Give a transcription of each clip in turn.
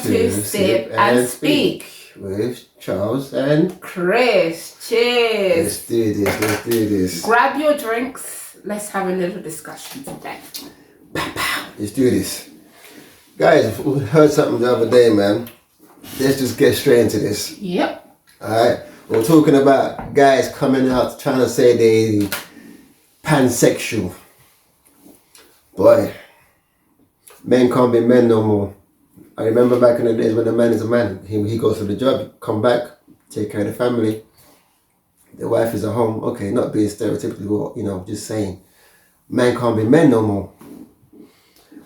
to Sip and Speak with Charles and Chris. Cheers. Let's do this. Grab your drinks. Let's have a little discussion today. Let's do this. Guys, we heard something the other day, man. Let's just get straight into this. Yep. Alright? We're talking about guys coming out trying to say they pansexual. Boy, men can't be men no more. I remember back in the days when a man is a man. He goes to the job, come back, take care of the family. The wife is at home. Okay, not being stereotypical, just saying. Men can't be men no more.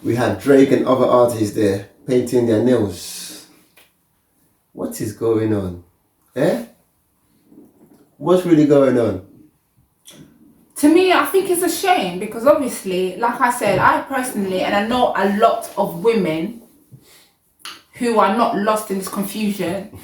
We had Drake and other artists there painting their nails. What is going on? What's really going on? To me, I think it's a shame because obviously, like I said, I personally, and I know a lot of women who are not lost in this confusion,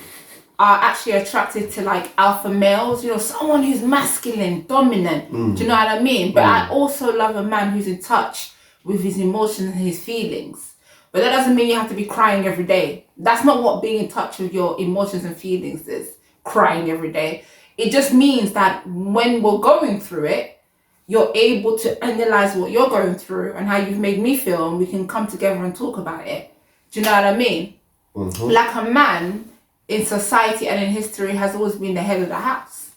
are actually attracted to like alpha males, someone who's masculine, dominant. Do you know what I mean? But I also love a man who's in touch with his emotions and his feelings. But that doesn't mean you have to be crying every day. That's not what being in touch with your emotions and feelings is, crying every day. It just means that when we're going through it, you're able to analyze what you're going through and how you've made me feel, and we can come together and talk about it. Do you know what I mean? Mm-hmm. Like a man in society and in history has always been the head of the house.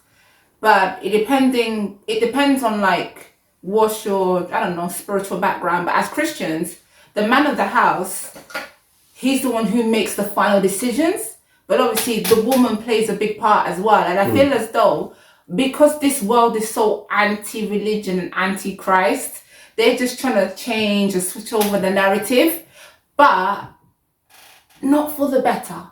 But it depends on like what's your, spiritual background. But as Christians, the man of the house, he's the one who makes the final decisions. But obviously the woman plays a big part as well. And I feel as though because this world is so anti-religion and anti-Christ, they're just trying to change and switch over the narrative, but not for the better.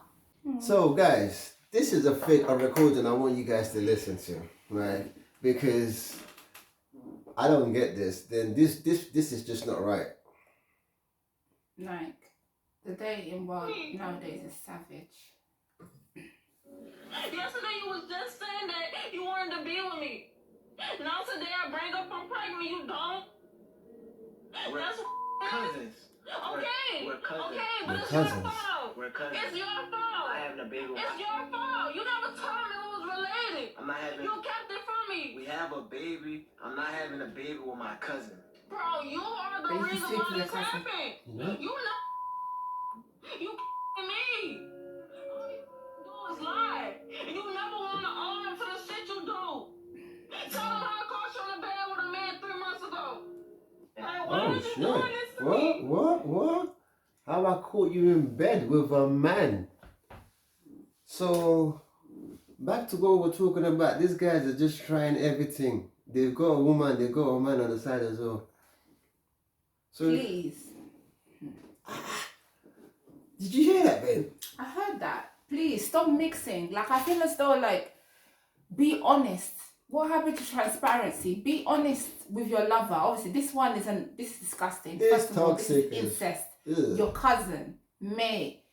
So guys, this is a recording I want you guys to listen to, right? Because I don't get this. Then this is just not right. Like, the dating world nowadays is savage. Yesterday you was just saying that you wanted to be with me. Now today I bring up I'm pregnant, you don't. That's cousins. Okay. We're cousins. Okay, but We're it's cousins. your fault. We're cousins. It's your fault. I'm not having a baby. It's your fault. You never told me it was related. I'm not having. You kept it from me. We have a baby. I'm not having a baby with my cousin. Bro, you are the Baby, reason sleep why with your this cousin. happened. What? You know. You me. All you do is lie. And you never want to own up to the shit you do. Tell them how I caught you in the bed with a man 3 months ago. Like, why did you doing this to me? What? How I caught you in bed with a man? So, back to what we're talking about. These guys are just trying everything. They've got a woman, they've got a man on the side as well. So, Please. Did you hear that, babe? I heard that. Please, stop mixing. Like, I feel as though, like, be honest. What happened to transparency? Be honest with your lover. Obviously, this is disgusting. It's First of all, this toxic. is incest. Ugh. Your cousin, mate.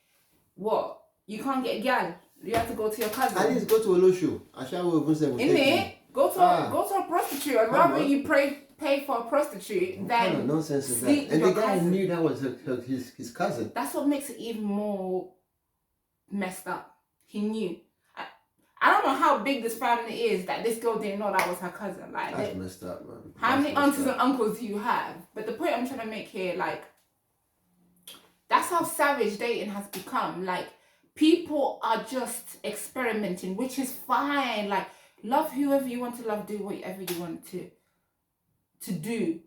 What? You can't get a gal. You have to go to your cousin. I need to go to a low show. I shall will say Innit? Go to a prostitute. I'd rather you pay for a prostitute than kind of nonsense is that? sleep with And your the guy cousin. knew that was his cousin. That's what makes it even more messed up. He knew. I don't know how big this family is that this girl didn't know that was her cousin. Like, That's messed up, man. how many aunties and uncles do you have? But the point I'm trying to make here, like, that's how savage dating has become. Like, people are just experimenting, which is fine. Like, love whoever you want to love, do whatever you want to do,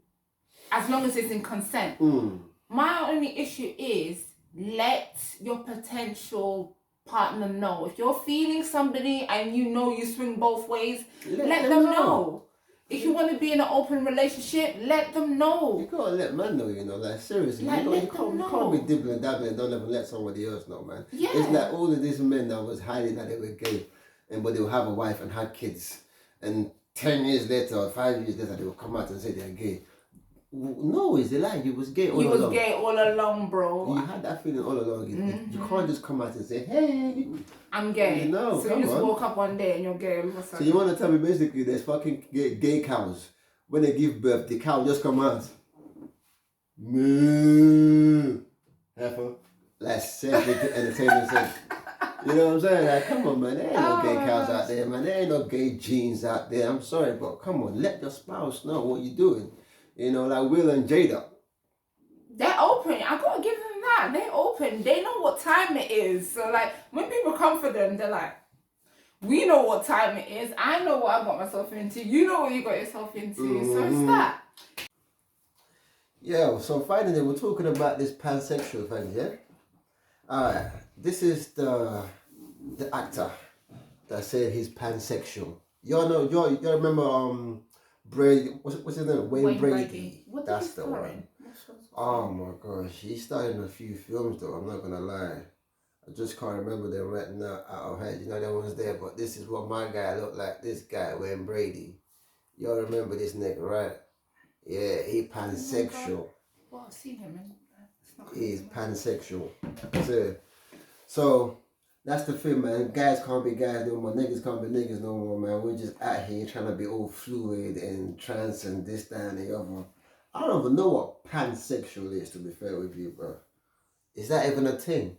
as long as it's in consent. My only issue is let your potential partner know. If you're feeling somebody and you swing both ways, let them know. If you want to be in an open relationship, let them know. You gotta let man know, like seriously. Like, you let can't them be know. dibbling and dabbling and don't ever let somebody else know, man. Yeah. It's like all of these men that was hiding that they were gay, but they will have a wife and have kids, and 10 years later or 5 years later they will come out and say they're gay. No, it's a lie. You was gay all along. You was gay all along, bro. You had that feeling all along. You can't just come out and say, hey, I'm gay. No, so come you just on. woke up one day and you're gay all of a So sudden. you want to tell me basically there's fucking gay cows. When they give birth, the cow just come out. Moo. Heifer. like simply to entertainment sake. You know what I'm saying? Like, come on, man. There ain't no gay cows out there, man. There ain't no gay jeans out there. I'm sorry, but come on, let your spouse know what you're doing. You know, like Will and Jada. They're open. I gotta give them that. They're open. They know what time it is. So like when people come for them, they're like, we know what time it is. I know what I got myself into. You know what you got yourself into. So it's that. Yeah, so finally we're talking about this pansexual thing, yeah? Alright, this is the actor that said he's pansexual. Y'all remember Brady, what's his name? Wayne Brady. What did That's he the star one. in? Oh my gosh, he starred in a few films though, I'm not gonna lie. I just can't remember them right now out of head. You know that one's there, but this is what my guy looked like. This guy, Wayne Brady. Y'all remember this nigga, right? Yeah, he pansexual. Well, I've seen him and it's not He's pansexual. So that's the thing, man. Guys can't be guys no more. Niggas can't be niggas no more, man. We're just out here trying to be all fluid and trans and this, that, and the other. I don't even know what pansexual is, to be fair with you, bro. Is that even a thing?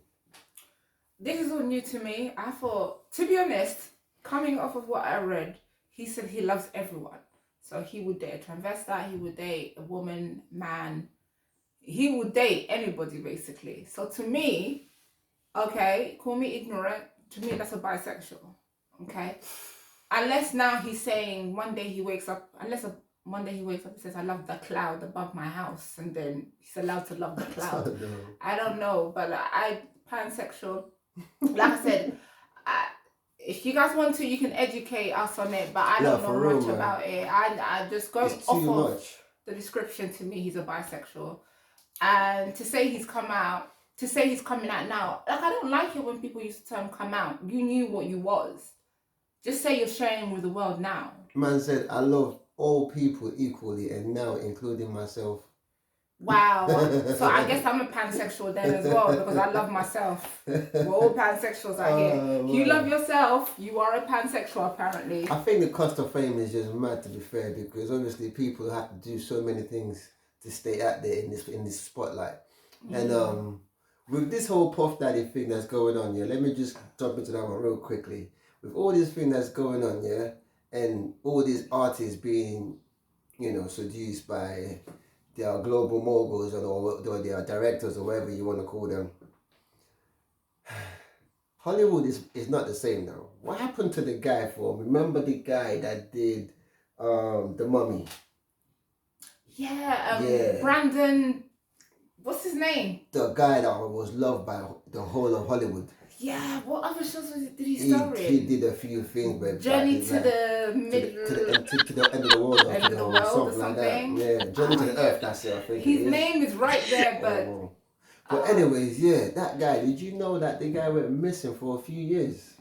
This is all new to me. I thought, to be honest, coming off of what I read, he said he loves everyone. So he would date a transvestite, he would date a woman, man. He would date anybody, basically. So to me, okay, call me ignorant. To me, that's a bisexual. Okay? Unless now he's saying one day he wakes up, one day he wakes up and says, I love the cloud above my house. And then he's allowed to love the cloud. I don't know. But I pansexual. Like I said, if you guys want to, you can educate us on it. But I don't know much about it. I just go off of the description. To me, he's a bisexual. And to say he's coming out now, like I don't like it when people use the term come out. You knew what you was. Just say you're sharing with the world now. Man said, I love all people equally and now including myself. Wow. So I guess I'm a pansexual then as well because I love myself. We're all pansexuals out here. If you love yourself, you are a pansexual apparently. I think the cost of fame is just mad, to be fair, because obviously people have to do so many things to stay out there in this spotlight. And with this whole Puff Daddy thing that's going on, yeah, let me just jump into that one real quickly. With all this thing that's going on, yeah, and all these artists being, you know, seduced by their global moguls or their directors or whatever you want to call them. Hollywood is not the same now. What happened to the guy remember the guy that did The Mummy? Yeah, Brandon, what's his name? The guy that was loved by the whole of Hollywood. Yeah, what other shows did he star in? He did a few things, but Journey to the middle, to the end of the world, or something like that. Yeah, Journey to the Earth. That's it. I think his name is right there, but. But anyways, yeah, that guy. Did you know that the guy went missing for a few years?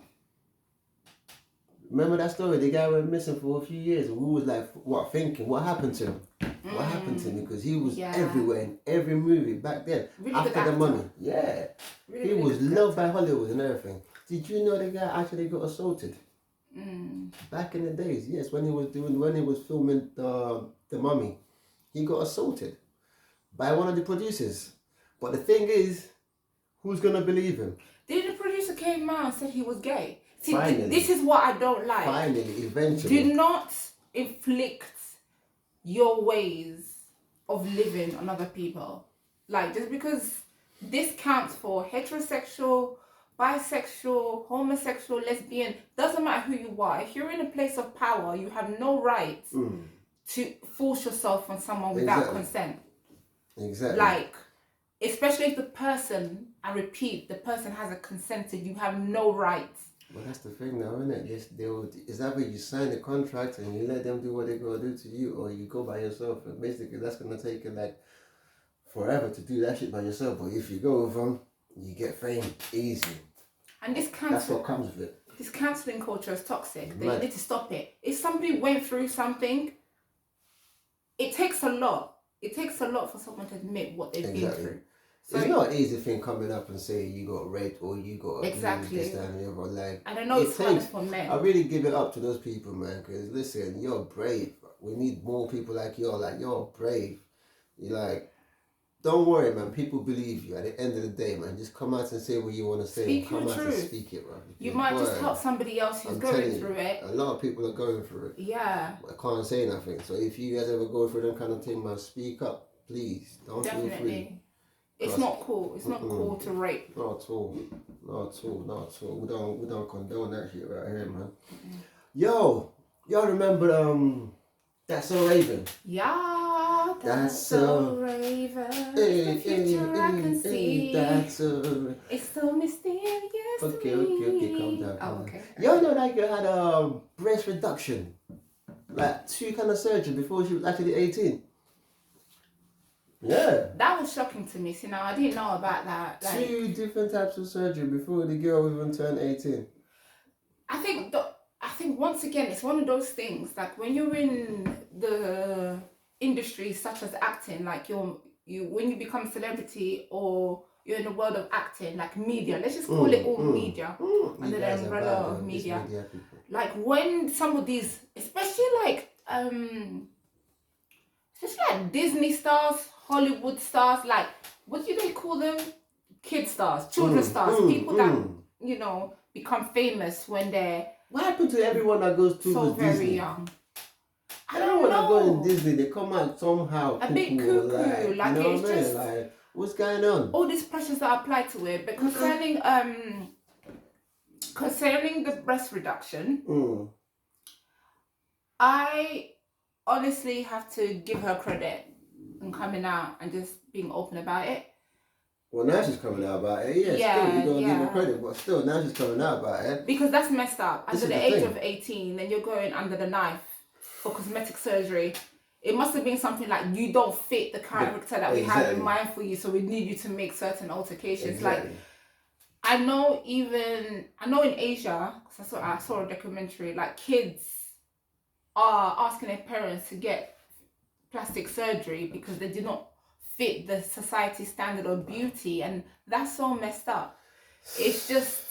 Remember that story? The guy went missing for a few years. And we was like, thinking, what happened to him? What happened to him? Because he was everywhere in every movie back then. Really after The Mummy. Yeah. Really, he was loved by Hollywood and everything. Did you know the guy actually got assaulted? Back in the days, yes, when he was filming the Mummy, he got assaulted by one of the producers. But the thing is, who's gonna believe him? Did the producer came out and said he was gay? See, Finally. This is what I don't like. Finally, eventually. Do not inflict your ways of living on other people. Like, just because this counts for heterosexual, bisexual, homosexual, lesbian, doesn't matter who you are. If you're in a place of power, you have no right to force yourself on someone without consent. Exactly. Like, especially if the person, I repeat, the person hasn't consented, you have no right. Well, that's the thing now, isn't it? It's either you sign the contract and you let them do what they're going to do to you, or you go by yourself. And basically, that's going to take you like forever to do that shit by yourself. But if you go with them, you get fame easy. And that's what comes with it. This cancelling culture is toxic. They need to stop it. If somebody went through something, it takes a lot. It takes a lot for someone to admit what they've been through. So it's not an easy thing coming up and saying you got raped or you got this, that, and the other. Like, I don't know, it's hard for men. I really give it up to those people, man, because listen, you're brave. We need more people like you're brave. You're like, don't worry, man. People believe you. At the end of the day, man, just come out and say what you want to say. Speak Come your out and truth. speak it, man. You Because, might just boy, help somebody else who's I'm going telling through you, it. a lot of people are going through it. Yeah, I can't say nothing. So if you guys ever go through them kind of thing, man, speak up, please. Don't feel free. definitely. It's 'Cause- not cool. It's not cool to rape. Not at all. Not at all. Not at all. We don't condone that shit right here, man. Yo, y'all remember That's So Raven? Yeah, That's so so- Raven. Hey, It's the future I can see. That's so. It's so mysterious. Okay, to me. okay, calm down. Oh, Calm okay. down. Y'all know that girl had breast reduction, like 2 kind of surgery before she was actually 18. Yeah. That was shocking to me. See, now I didn't know about that. Like, 2 different types of surgery before the girl even turned 18. I think once again it's one of those things like when you're in the industry such as acting, like you when you become a celebrity or you're in the world of acting, like media, let's just call it all media under You the guys are umbrella bad, of man. media. These media people. Like when some of these, especially like Disney stars, Hollywood stars, like what do they call them? Kid stars, children stars, people that become famous when they're What happened to everyone that goes to so very Disney? young. I Everyone don't that goes in know. Disney, they come out somehow A bit cuckoo, cuckoo, like, you like, know it's what I mean? just- Like, what's going on? All these pressures that apply to it, but concerning the breast reduction, I honestly have to give her credit in coming out and just being open about it. Well, now she's coming out about it. Yeah, Yeah, still, you don't give her yeah. credit, but still, now she's coming out about it. Because that's messed up. This Under is the the age thing. of 18, then you're going under the knife for cosmetic surgery. It must have been something like you don't fit the character that we have in Exactly. mind for you, so we need you to make certain altercations. Exactly. Like I know in Asia, because I saw a documentary, like kids are asking their parents to get plastic surgery because they do not fit the society standard of beauty, and that's so messed up. It's just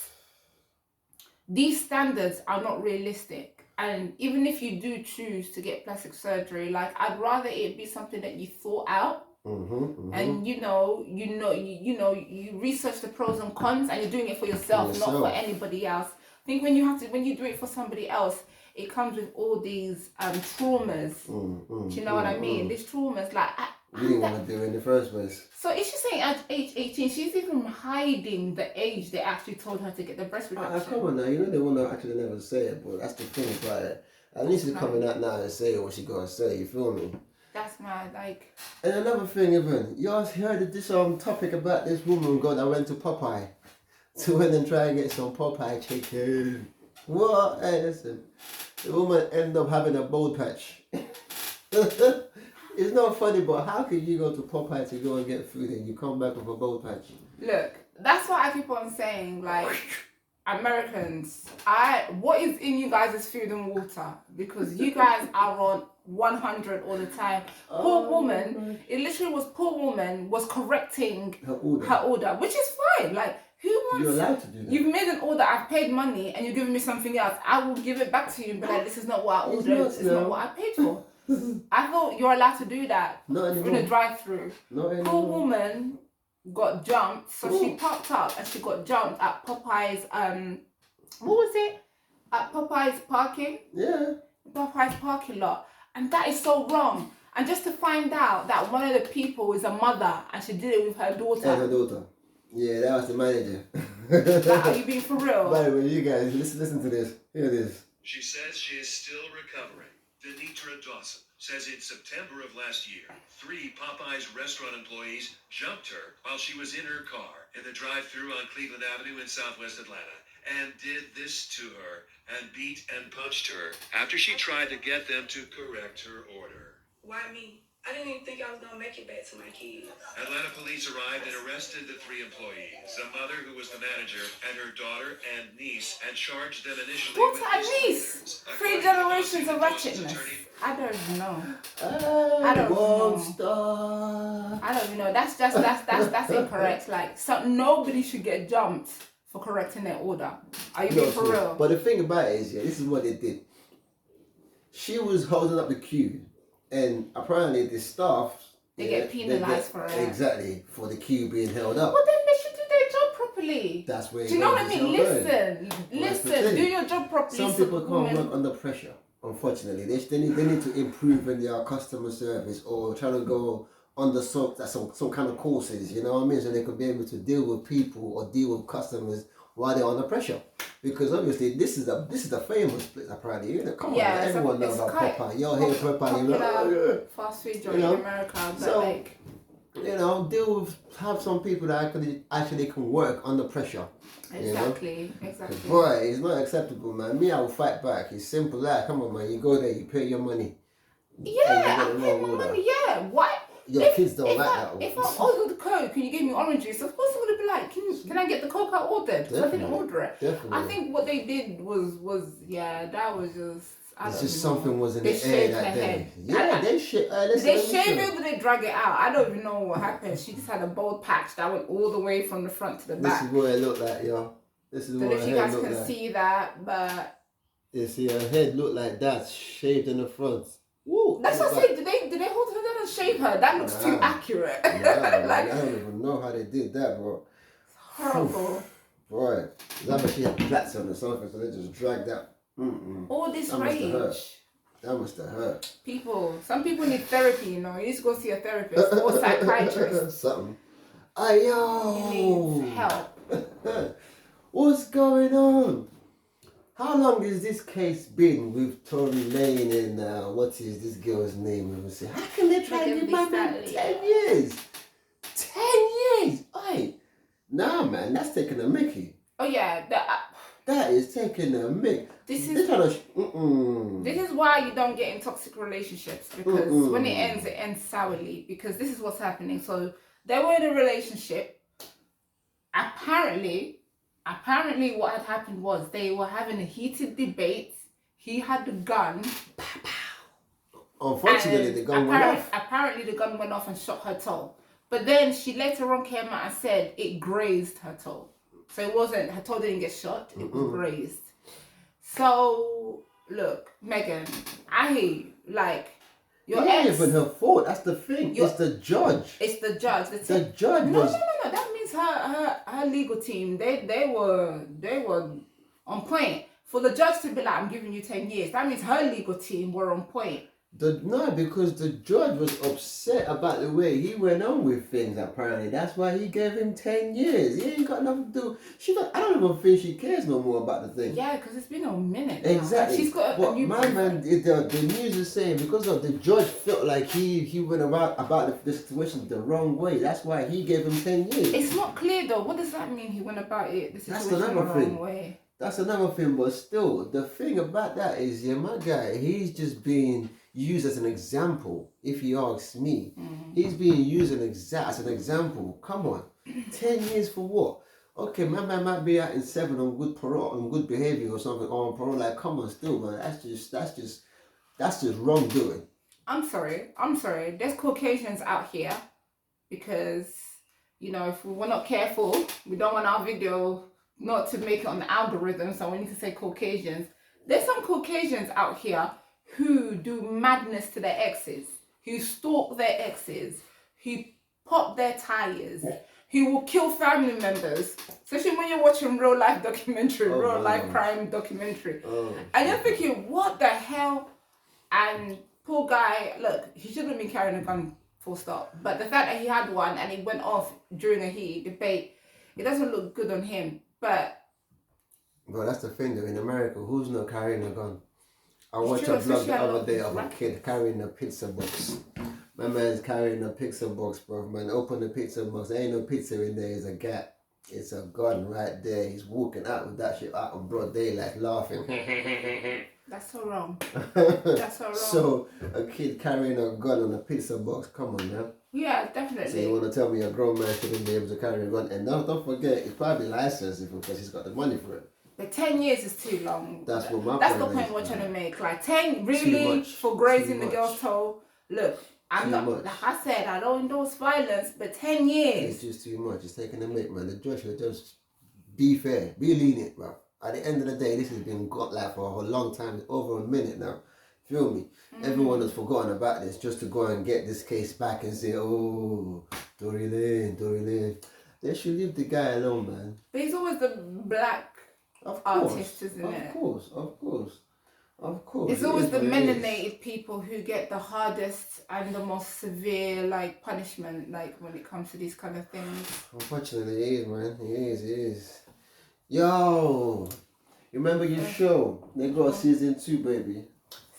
these standards are not realistic, and even if you do choose to get plastic surgery, like I'd rather it be something that you thought out. And you research the pros and cons, and you're doing it for yourself, not for anybody else. I think when you do it for somebody else, it comes with all these traumas. Do you know what I mean? These traumas, like We didn't want to do it in the first place. so if she's saying at age 18, she's even hiding the age they actually told her to get the breast reduction. Come on now, you know they want to actually never say it, but that's the thing about it. At least she's coming out now and say what she got to say, you feel me? That's mad, like... And another thing, even, y'all heard this topic about this woman that went to Popeye to went and try and get some Popeye chicken. What? Hey, listen, the woman ended up having a bald patch. It's not funny, but how could you go to Popeye to go and get food and you come back with a bald patch? Look, that's what I keep on saying, like... Americans, what is in you guys' food and water? Because you guys are on 100 all the time. Poor woman was correcting her order, which is fine. Like, who wants... You're allowed to do that. You've made an order, I've paid money, and you're giving me something else. I will give it back to you and be like, this is not what I ordered, it's not what I paid for. I thought you're allowed to do that. Not anymore. In a drive-through. Not anymore. Poor woman got jumped, so she popped up and she got jumped at Popeye's what was it? At Popeye's parking? Yeah. Popeye's parking lot. And that is so wrong. And just to find out that one of the people is a mother and she did it with her daughter. And her daughter. Yeah, that was the manager. Like, are you being for real? By the way, you guys, listen to this. Here it is. She says she is still recovering. Denitra Dawson says in September of last year, 3 Popeyes restaurant employees jumped her while she was in her car in the drive-thru on Cleveland Avenue in southwest Atlanta and did this to her and beat and punched her after she tried to get them to correct her order. Why me? I didn't even think I was gonna make it back to my kids. Atlanta police arrived and arrested the 3 employees, a mother who was the manager, and her daughter and niece, and charged them initially What's with a niece? 3 generations of ratchetness. I don't even know. I don't even know. That's incorrect. Like, so nobody should get jumped for correcting their order. Are you being for real? But the thing about it is, this is what they did. She was holding up the queue, and apparently the staff They get penalised for it. Exactly, for the queue being held up. But then they should do their job properly. That's where Do you know what I mean? Listen, Listen, do your job properly. Some people can't work under pressure, unfortunately. They need to improve in their customer service or try to go under some kind of courses, you know what I mean? So they could be able to deal with people or deal with customers while they're under pressure. Because obviously this is a famous place apparently. You know, come on, everyone knows about Popeye. You're here Popeye, you know. Fast food joint in America. But so, like, you know, have some people that actually can work under pressure. Exactly. Boy, it's not acceptable, man. Me, I will fight back. It's simple like, come on, man. You go there, you pay your money. Yeah, I pay my money. Yeah, why? Your kids don't like that. If I ordered Coke and you gave me orange juice, of course I would have been like, can I get the Coke I ordered? Because I didn't order it. Definitely. I think what they did was that was just. It's just something was in the air that day. Yeah, they shit. Did they shave it or did they drag it out? I don't even know what happened. She just had a bold patch that went all the way from the front to the back. This is what it looked like, yo. This is what her head looked like. I don't know if you guys can see that, but... You see, her head looked like that, shaved in the front. Woo! That's what I'm saying. Did they hold her down and shave her? That looks too accurate. Like, I don't even know how they did that, bro. It's horrible. Boy, that she had plaits on or something, so they just dragged that. All this rage. That must have hurt. Some people need therapy, you know. You need to go see a therapist or a psychiatrist. Something. Yo! You need help. What's going on? How long has this case been with Tory Lane and what is this girl's name? How can they try to give my man 10 years? 10 years? Oi! Nah, man, that's taking a mickey. Oh yeah, that is taking a mick. This is why you don't get in toxic relationships, because when it ends sourly, because this is what's happening. So they were in a relationship. Apparently what had happened was they were having a heated debate. He had the gun. Unfortunately, the gun went off. Apparently the gun went off and shot her toe. But then she later on came out and said it grazed her toe. So it wasn't, her toe didn't get shot, it was grazed. So, look, Megan, I hear you. Like, your ex... It's not even her fault, that's the thing. It's the judge. It's the judge. The judge was... No. That means her legal team, they were on point. For the judge to be like, I'm giving you 10 years, that means her legal team were on point. Because the judge was upset about the way he went on with things, apparently. That's why he gave him 10 years. He ain't got nothing to do. I don't even think she cares no more about the thing. Yeah, because it's been a minute now. Exactly. Like, she's got a new man, the news is saying because of the judge felt like he went about the situation the wrong way. That's why he gave him 10 years. It's not clear though. What does that mean he went about it the situation the wrong way? That's another thing, but still, the thing about that is, my guy, he's just being used as an example, if you ask me. He's being used as an example. Come on. 10 years for what? Okay, my man might be out in 7 on good parole, on good behavior or something, or on parole. Like, come on, still, man. That's just wrongdoing. I'm sorry. There's Caucasians out here because, you know, if we're not careful, we don't want our video not to make it on the algorithm, so we need to say Caucasians. There's some Caucasians out here who do madness to their exes, who stalk their exes, who pop their tires, who will kill family members, especially when you're watching real life crime documentary. And you're thinking, what the hell? And poor guy, look, he shouldn't have been carrying a gun, full stop. But the fact that he had one and it went off during a heated debate, it doesn't look good on him. But that's the thing though, in America, who's not carrying a gun? I watched a vlog the other day of a kid carrying a pizza box. My man's carrying a pizza box, bro. Man, open the pizza box. There ain't no pizza in there, it's a gap. It's a gun right there. He's walking out with that shit out of broad daylight, laughing. That's so wrong. That's so wrong. So, a kid carrying a gun on a pizza box, come on, man. Yeah, definitely. So you want to tell me a grown man shouldn't be able to carry a gun? And don't forget, it's probably licensed because he's got the money for it. But 10 years is too long. That's the point we're trying to make. Like 10, really, for grazing the girl's toe. Look, I'm not, like I said, I don't endorse violence, but 10 years. It's just too much. It's taking a minute, man. The judge should just be fair, be lenient, bro. At the end of the day, this has been got like for a long time. It's over a minute now. Feel me? Everyone has forgotten about this just to go and get this case back and say, oh, Tory Lane. They should leave the guy alone, man. But he's always the black artist, isn't it? Of course. It's always the melanated people who get the hardest and the most severe like punishment, like when it comes to these kind of things. Unfortunately, he is, man. He is. Yo, you remember your show? They got season 2, baby.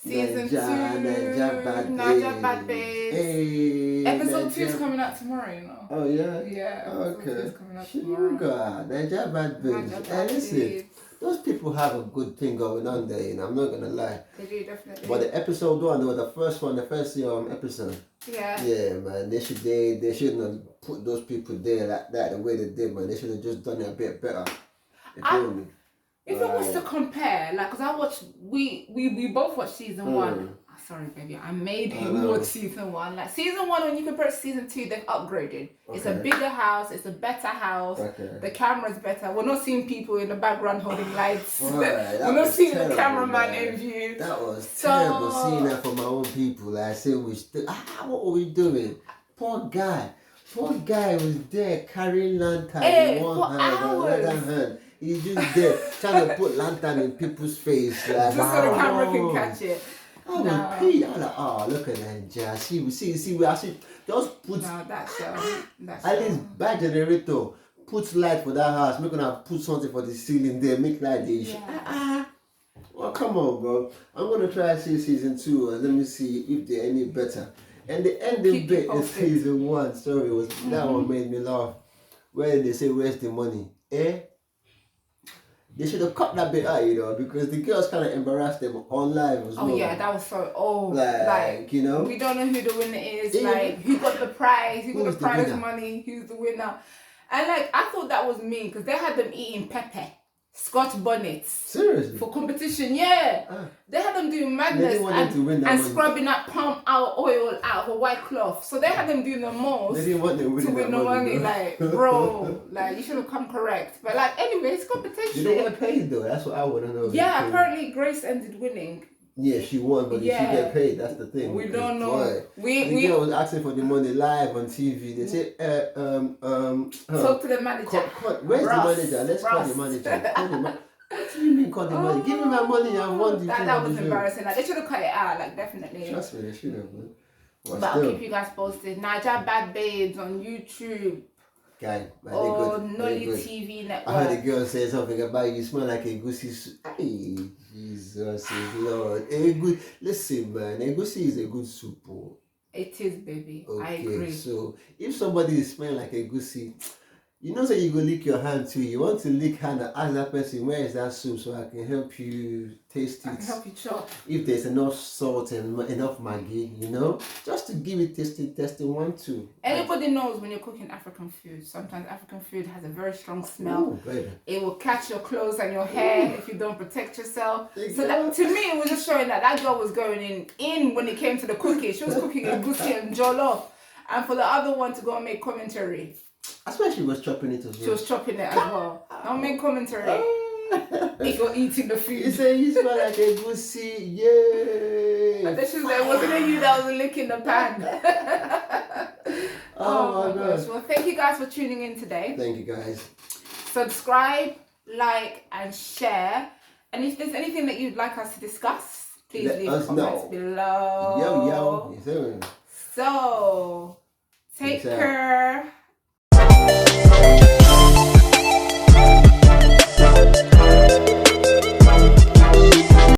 Season 2, Naija Bad Babes. Hey, Episode 2 is coming out tomorrow, you know. Oh yeah. Yeah. Episode 2 Okay. is coming out tomorrow. Sugar, Naija Bad Babes. Naija Hey, Bad listen, Babes. those people have a good thing going on there. You know, I'm not gonna lie. They do, definitely. But the episode 1, they were the first episode. Yeah. Yeah, man. They shouldn't have put those people there like that the way they did, man. They should have just done it a bit better. You feel me? If it was to compare, like, because I watched, we both watched season 1. Oh, sorry, baby, I made him watch season 1. Like, season 1, when you compare it to season 2, they've upgraded. Okay. It's a bigger house, it's a better house, the camera's better. We're not seeing people in the background holding lights. We're not seeing the cameraman in view. That was terrible seeing that for my own people. Like, I said, what were we doing? Poor guy was there carrying lantern in one hand and another hand. He's just there trying to put lantern in people's face. Like, just so the camera can catch it. I was pee. I was like, oh, look at that, Jazz. See, we actually just put that's at least bad generator. Put light for that house. We're gonna put something for the ceiling there. Make light there. Well, come on, bro. I'm gonna try to see season 2 and let me see if they're any better. And the ending bit in season 1, sorry, that one made me laugh. Where they say, where's the money? They should have cut that bit out, you know, because the girls kind of embarrassed them on live as well. Oh yeah, that was so like, you know, we don't know who the winner is. Like, who got the prize? Who got the prize money? Who's the winner? And like, I thought that was mean because they had them eating pepper, Scotch bonnets. Seriously? For competition, yeah. They had them doing madness and scrubbing that palm oil out of a white cloth. So they had them doing the most. They didn't want them winning to win the money. Like, bro, like, you should have come correct. But like, anyway, it's competition. Did they get paid though? That's what I want to know. Yeah, apparently Grace ended winning. Yeah, she won, but did she get paid? That's the thing. We don't know. The girl was asking for the money live on TV. They said, talk to the manager. Where's the manager? Let's call the manager. What do you mean call the money? Give me my money. I won the thing. That was embarrassing. Like, they should have cut it out. Like, definitely. Trust me, they should have, man. But I'll keep you guys posted. Naija Bad Babes on YouTube. Guy, man, or Nolly TV Network. I heard a girl say something about you smell like egusi. Hey, Jesus is Lord. Listen, man, egusi is a good soup. It is, baby. Okay, I agree. So if somebody is smelling like egusi, you know, so you go lick your hand too. You want to lick hand and ask that person, where is that soup, so I can help you taste it. I can help you chop. If there's enough salt and enough Maggi, you know, just to give it testing 1, 2. Anybody knows when you're cooking African food, sometimes African food has a very strong smell. Ooh, baby. It will catch your clothes and your hair if you don't protect yourself. So that, to me, it was just showing that girl was going in when it came to the cooking. She was cooking egusi and jollof. And for the other one to go and make commentary. I swear she was chopping it as well. She was chopping it as well. Don't make commentary. If you're eating the food. You say you smell like a goosey, yay! And then she was like, wasn't it you that was licking the pan? Oh my gosh. Well, thank you guys for tuning in today. Thank you guys. Subscribe, like, and share. And if there's anything that you'd like us to discuss, please leave comments below. Yo. So, take care.